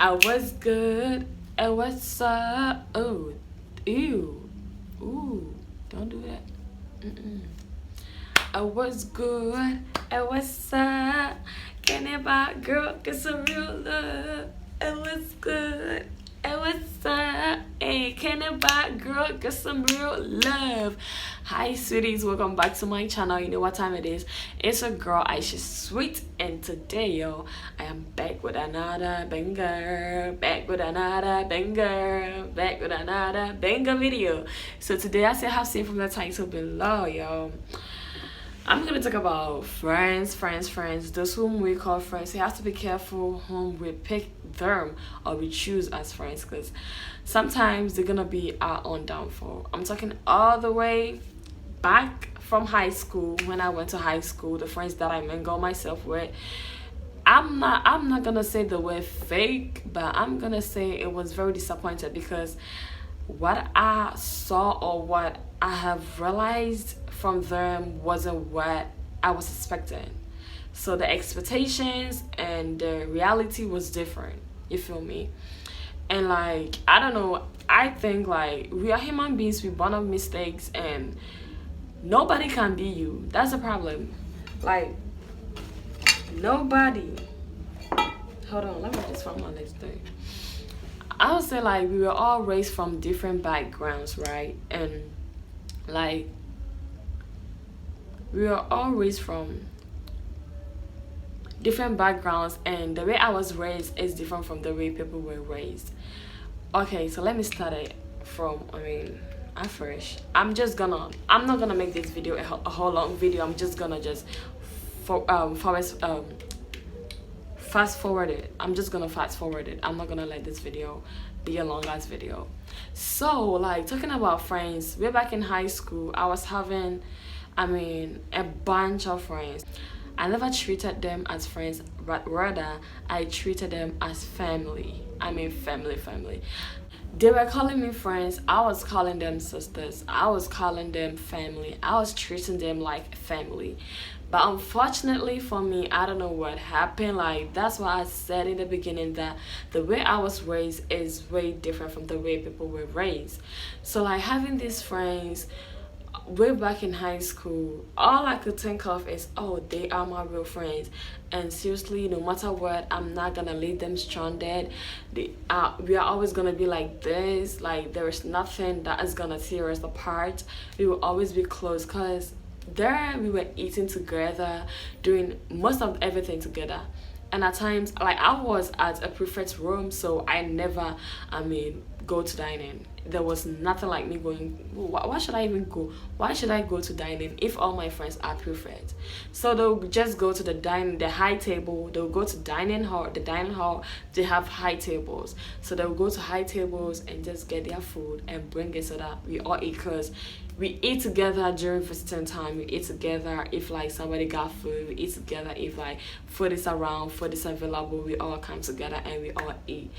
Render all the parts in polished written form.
I was good. And what's up? Oh, ew, ooh, don't do that. Mm-mm. I was good. And what's up? Can it buy girl get some real love? And what's good? And what's up? Hey, can it buy girl get some real love? Hi, sweeties, welcome back to my channel. You know what time it is? It's a girl Aisha Sweet, and today, yo, I am back with another banger, back with another banger, back with another banger video. So today, as you have seen from the title below, yo, I'm gonna talk about friends, those whom we call friends. You have to be careful whom we pick them or we choose as friends, because sometimes they're gonna be our own downfall. I'm talking all the way back from high school. When I went to high school, the friends that I mingle myself with, I'm not gonna say the word fake, but I'm gonna say it was very disappointed, because what I saw or what I have realized from them wasn't what I was expecting. So the expectations and the reality was different. You feel me? And like, I don't know, I think like we are human beings, we born of mistakes, and nobody can be you. That's the problem. Like, nobody. Hold on, let me just find my next thing. I would say like we were all raised from different backgrounds, right? And like we were all raised from different backgrounds, and the way I was raised is different from the way people were raised. Okay, so let me start it from, at first. I'm not gonna make this video a whole long video. I'm just gonna fast forward it. I'm just gonna fast forward it. I'm not gonna let this video be a long ass video. So like, talking about friends, way back in high school, I was having a bunch of friends. I never treated them as friends, but rather I treated them as family. Family. They were calling me friends, I was calling them sisters, I was calling them family, I was treating them like family. But unfortunately for me, I don't know what happened. Like, that's why I said in the beginning that the way I was raised is way different from the way people were raised. So like, having these friends way back in high school, all I could think of is, oh, they are my real friends, and seriously, no matter what, I'm not gonna leave them stranded. We are always gonna be like this. Like, there is nothing that is gonna tear us apart. We will always be close, because there we were eating together, doing most of everything together. And at times, like, I was at a prefect room, so I never go to dining. There was nothing like me going, why should I even go? Why should I go to dining if all my friends are prefect? So they'll just go to the high table. They'll go to the dining hall. They have high tables, so they'll go to high tables and just get their food and bring it, so that we all eat. Because we eat together during visiting time. We eat together if like somebody got food. We eat together if like food is around, food is available. We all come together and we all eat.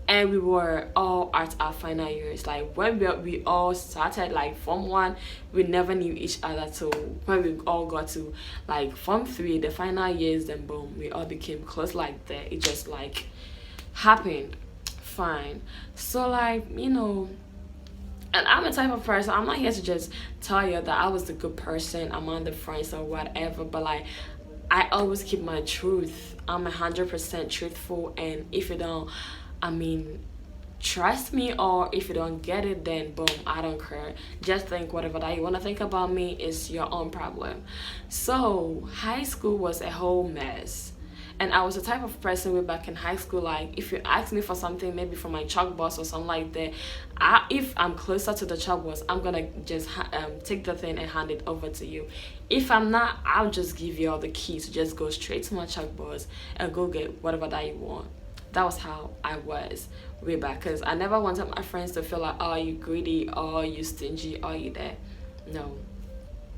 And we were all at our final years. Like, when we all started like Form 1, we never knew each other till when we all got to like Form 3, the final years. Then boom, we all became close like that. It just like happened. Fine. So like, and I'm a type of person, I'm not here to just tell you that I was the good person among the friends or whatever, but like, I always keep my truth. I'm 100% truthful, and if you don't trust me, or if you don't get it, then boom, I don't care. Just think whatever that you want to think about me is your own problem. So high school was a whole mess, and I was the type of person way back in high school, like, if you ask me for something, maybe from my chalkboard or something like that, if I'm closer to the chalkboard, I'm gonna just take the thing and hand it over to you. If I'm not, I'll just give you all the keys to just go straight to my chalkboard and go get whatever that you want. That was how I was way back, because I never wanted my friends to feel like, oh, you greedy, oh, you stingy, oh, you there. No.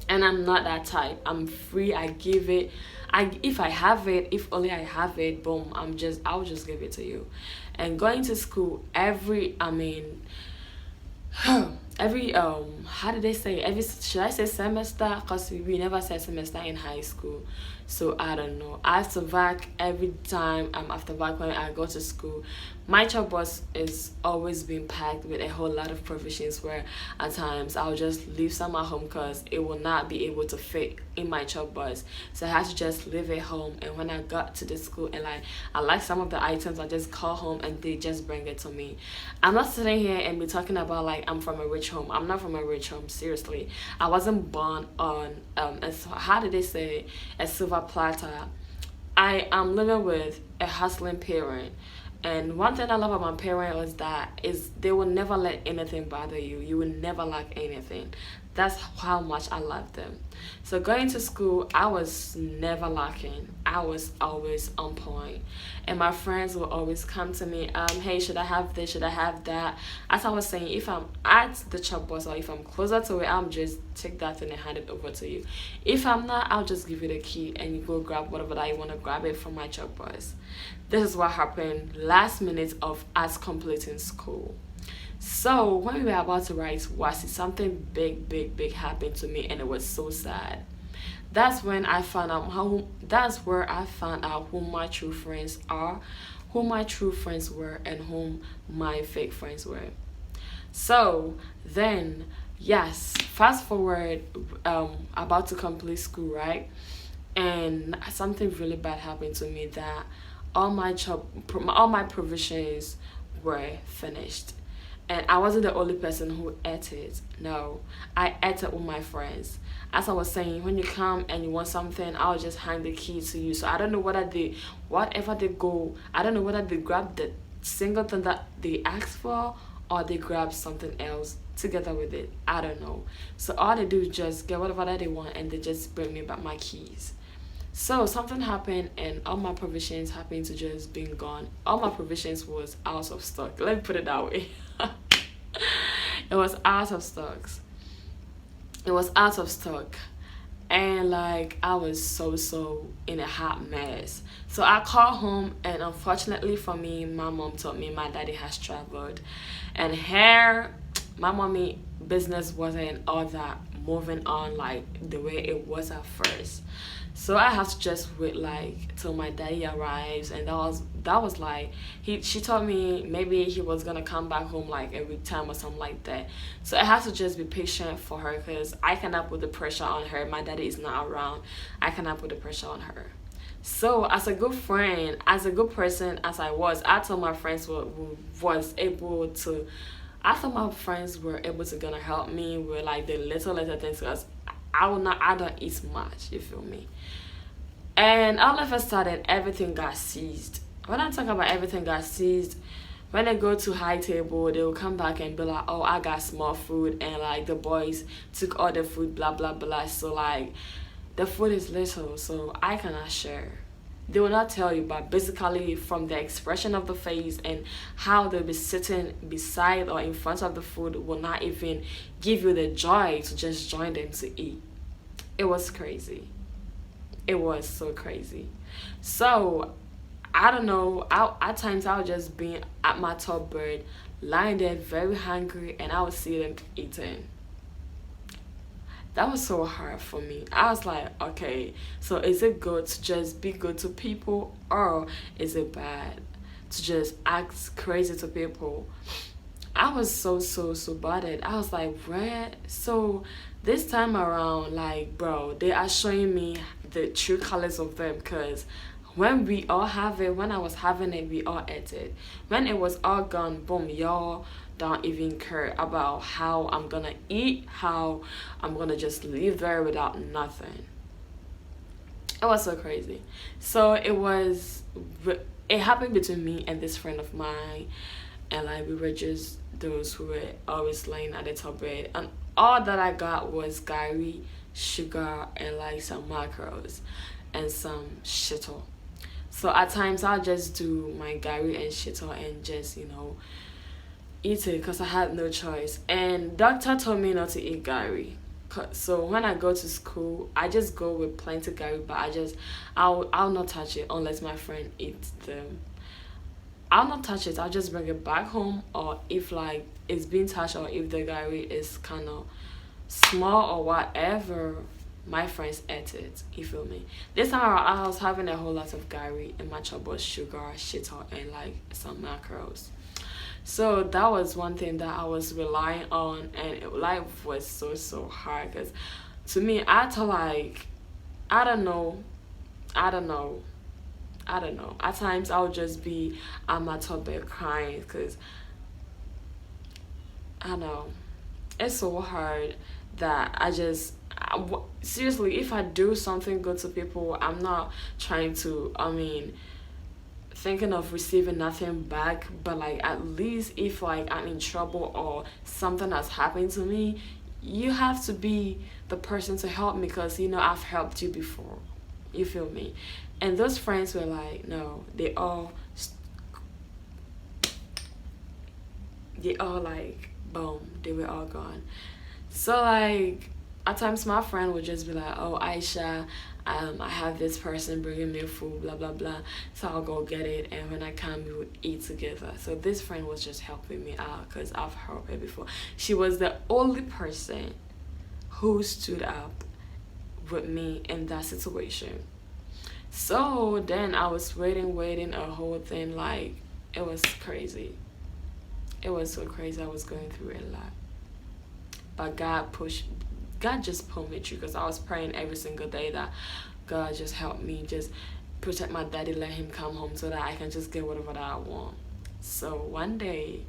And I'm not that type. I'm free. I give it. If I have it, if only I have it, boom, I'll just give it to you. And going to school every how did they say, every, should I say semester, because we never said semester in high school, so I don't know. I have to vac every time. After vac, when I go to school, my chop bus is always being packed with a whole lot of provisions, where at times I'll just leave some at home because it will not be able to fit in my chop bus, so I had to just leave it home. And when I got to the school and like I like some of the items, I just call home and they just bring it to me. I'm not sitting here and be talking about like I'm from a rich home. I'm not from a rich home, seriously. I wasn't born on how did they say, a silver platter. I am living with a hustling parent. And one thing I love about my parents is that is they will never let anything bother you. You will never lack anything. That's how much I love them. So going to school, I was never lacking. I was always on point. And my friends will always come to me, hey, should I have this? Should I have that? As I was saying, if I'm at the chop bus or if I'm closer to it, I'm just take that thing and hand it over to you. If I'm not, I'll just give you the key and you go grab whatever that you want to grab it from my chop bus. This is what happened last minute of us completing school. So when we were about to write WASI, something big happened to me, and it was so sad. That's when I found out how. That's where I found out who my true friends are, who my true friends were, and whom my fake friends were. So then, yes, fast forward, about to complete school, right? And something really bad happened to me, that all my provisions were finished, and I wasn't the only person who ate it. No, I ate it with my friends. As I was saying, when you come and you want something, I'll just hand the key to you. So I don't know whether they, whatever they go, I don't know whether they grab the single thing that they asked for, or they grab something else together with it. I don't know. So all they do is just get whatever that they want, and they just bring me back my keys. So something happened, and all my provisions happened to just being gone. All my provisions was out of stock. Let me put it that way. It was out of stocks. It was out of stock. And like I was so in a hot mess. So I called home, and unfortunately for me, my mom told me my daddy has traveled. And here my mommy business wasn't all that moving on like the way it was at first. So I have to just wait like till my daddy arrives, and that was like she told me maybe he was gonna come back home like a week time or something like that. So I have to just be patient for her, because I cannot put the pressure on her. My daddy is not around. I cannot put the pressure on her. So as a good friend, as a good person as I was, I told my friends was able to. I thought my friends were able to gonna help me with like the little things, because I don't eat much, you feel me? And all of a sudden everything got seized. When I talk about everything got seized, when they go to high table, they will come back and be like, oh, I got small food, and like the boys took all the food, blah blah blah. So like the food is little, so I cannot share. They will not tell you, but basically from the expression of the face and how they'll be sitting beside or in front of the food will not even give you the joy to just join them to eat. It was crazy. It was so crazy. So I don't know. At times I would just be at my top bed, lying there very hungry, and I would see them eating. That was so hard for me. I was like, okay, so is it good to just be good to people, or is it bad to just act crazy to people? I was so bothered. I was like, what? So this time around, like, bro, they are showing me the true colors of them, because when we all have it, when I was having it, we all ate it. When it was all gone, boom, y'all don't even care about how I'm gonna eat, how I'm gonna just live there without nothing. It was so crazy. So it happened between me and this friend of mine, and like we were just those who were always laying at the top bed, and all that I got was gari, sugar, and like some macros and some shito. So at times I'll just do my gari and shito and just eat it, because I had no choice. And doctor told me not to eat gari. So when I go to school, I just go with plenty gari, but I'll not touch it unless my friend eats them. I'll not touch it. I'll just bring it back home, or if like it's being touched, or if the gari is kind of small or whatever, my friends ate it. You feel me? This time I was having a whole lot of gari and my chop was sugar, shito, and like some macros. So that was one thing that I was relying on, and life was so hard because to me, I thought like, I don't know, I don't know, I don't know. At times I'll just be on my top bed crying because I don't know, it's so hard that seriously, if I do something good to people, I'm not trying to, I mean, thinking of receiving nothing back, but like at least if like I'm in trouble or something has happened to me, you have to be the person to help me because you know I've helped you before. You feel me? And those friends were like, no, they all like boom, they were all gone. So like at times my friend would just be like, oh Aisha, I have this person bringing me food, blah blah blah. So I'll go get it, and when I come, we would eat together. So this friend was just helping me out because I've helped her before. She was the only person who stood up with me in that situation. So then I was waiting a whole thing, like it was crazy. It was so crazy. I was going through a lot. But God just pulled me through because I was praying every single day that God just help me, just protect my daddy, let him come home so that I can just get whatever that I want. So one day,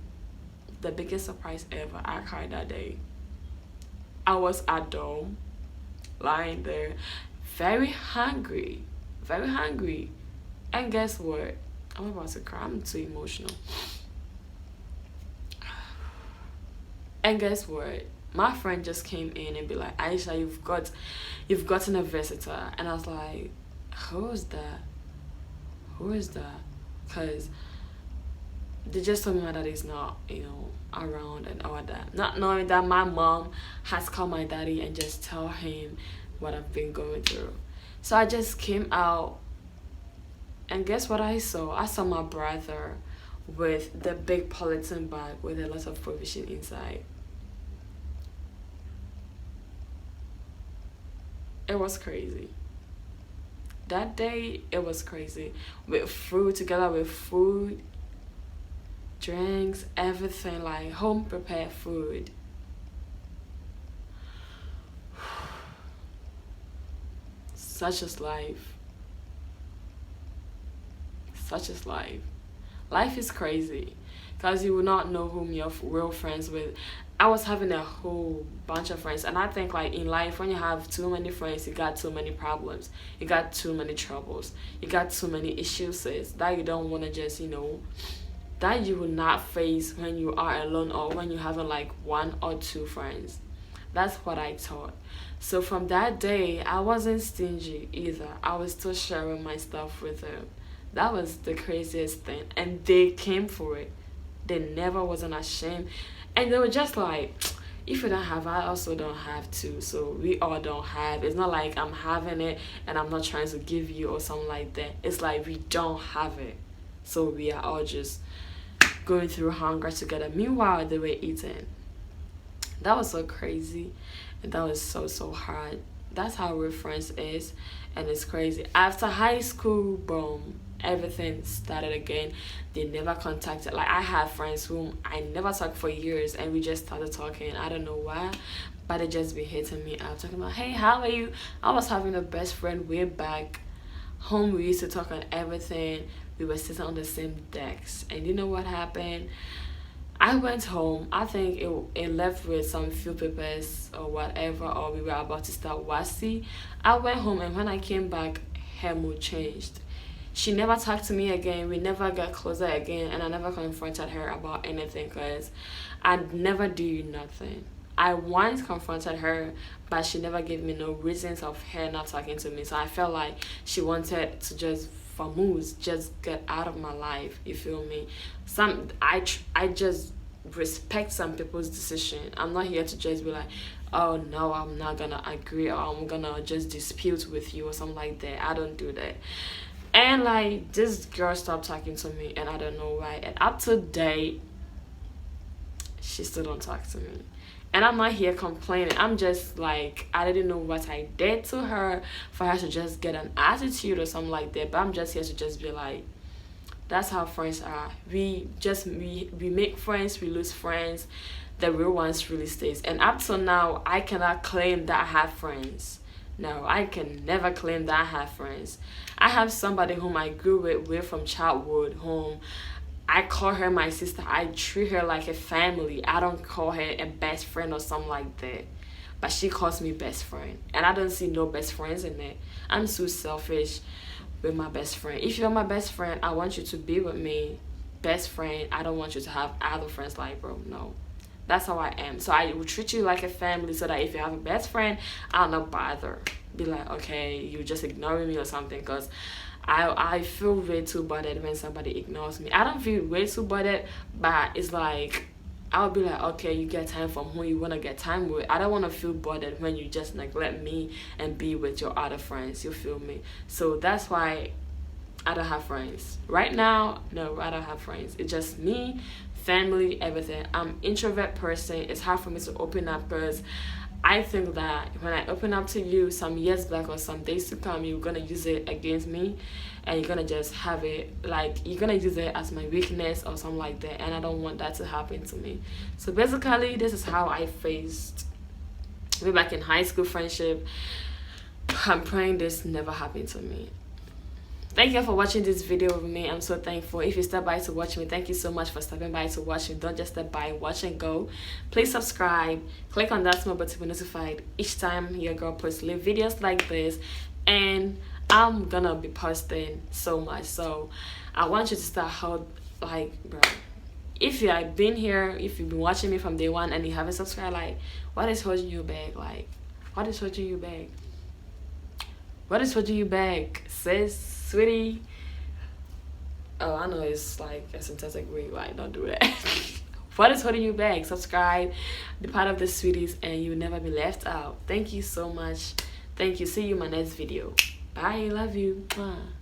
the biggest surprise ever, I cried that day. I was at home, lying there, very hungry, very hungry. And guess what? I'm about to cry. I'm too emotional. And guess what? My friend just came in and be like, Aisha, you've gotten a visitor. And I was like, who is that? Who is that? Because they just told me my daddy's not, around and all that. Not knowing that my mom has called my daddy and just tell him what I've been going through. So I just came out, and guess what I saw? I saw my brother with the big polythene bag with a lot of provision inside. It was crazy. That day, it was crazy. With food, together with food, drinks, everything, like home prepared food. Such is life. Such is life. Life is crazy because you will not know whom you're real friends with. I was having a whole bunch of friends, and I think like in life, when you have too many friends, you got too many problems, you got too many troubles, you got too many issues that you don't want to just that you will not face when you are alone or when you having like one or two friends. That's what I thought. So from that day, I wasn't stingy either. I was still sharing my stuff with them. That was the craziest thing, and they came for it. They never wasn't ashamed, and they were just like, if you don't have, I also don't have to. So we all don't have. It's not like I'm having it and I'm not trying to give you or something like that. It's like we don't have it, so we are all just going through hunger together. Meanwhile, they were eating. That was so crazy, and that was so hard. That's how real friends is, and it's crazy. After high school, boom, everything started again. They never contacted. Like I had friends whom I never talked for years, and we just started talking. I don't know why, but they just be hitting me up, talking about, hey, how are you? I was having a best friend way back home. We used to talk on everything. We were sitting on the same decks, and you know what happened? I went home. I think it left with some few papers or whatever, or we were about to start WASI. I went home, and when I came back, her mood changed. She never talked to me again. We never got closer again, and I never confronted her about anything because I'd never do nothing. I once confronted her, but she never gave me no reasons of her not talking to me. So I felt like she wanted to just famous, just get out of my life. You feel me? I just respect some people's decision. I'm not here to just be like, oh no, I'm not gonna agree, or I'm gonna just dispute with you or something like that. I don't do that. And like this girl stopped talking to me, and I don't know why. And up to date, she still don't talk to me. And I'm not here complaining. I'm just like, I didn't know what I did to her for her to just get an attitude or something like that. But I'm just here to just be like, that's how friends are. We make friends, we lose friends. The real ones really stays. And up till now, I cannot claim that I have friends. No, I can never claim that I have friends. I have somebody whom I grew with from childhood, whom I call her my sister. I treat her like a family. I don't call her a best friend or something like that. But she calls me best friend. And I don't see no best friends in it. I'm so selfish with my best friend. If you're my best friend, I want you to be with me. Best friend, I don't want you to have other friends like, bro, no. That's how I am. So I will treat you like a family so that if you have a best friend, I'll not bother. Be like, okay, you just ignoring me or something, because I feel way too bothered when somebody ignores me. I don't feel way too bothered, but it's like I'll be like, okay, you get time from who you want to get time with. I don't want to feel bothered when you just neglect me and be with your other friends. You feel me? So that's why I don't have friends. Right now, no, I don't have friends. It's just me, family, everything. I'm introvert person. It's hard for me to open up because I think that when I open up to you some years back or some days to come, you're gonna use it against me, and you're gonna just have it like you're gonna use it as my weakness or something like that, and I don't want that to happen to me. So basically, this is how I faced way back in high school friendship. I'm praying this never happened to me. Thank you for watching this video with me. I'm so thankful. If you step by to watch me, thank you so much for stepping by to watch me. Don't just step by, watch and go. Please subscribe. Click on that small button to be notified each time your girl posts live videos like this. And I'm gonna be posting so much. So I want you to start how, like, bro, if you have been here, if you've been watching me from day one and you haven't subscribed, like, what is holding you back? Like, what is holding you back? What is holding you back, sis? Sweetie. Oh, I know it's like a synthetic way. Like, don't do that. What is holding you back? Subscribe, be part of the sweeties, and you'll never be left out. Thank you so much. Thank you. See you in my next video. Bye. Love you. Bye.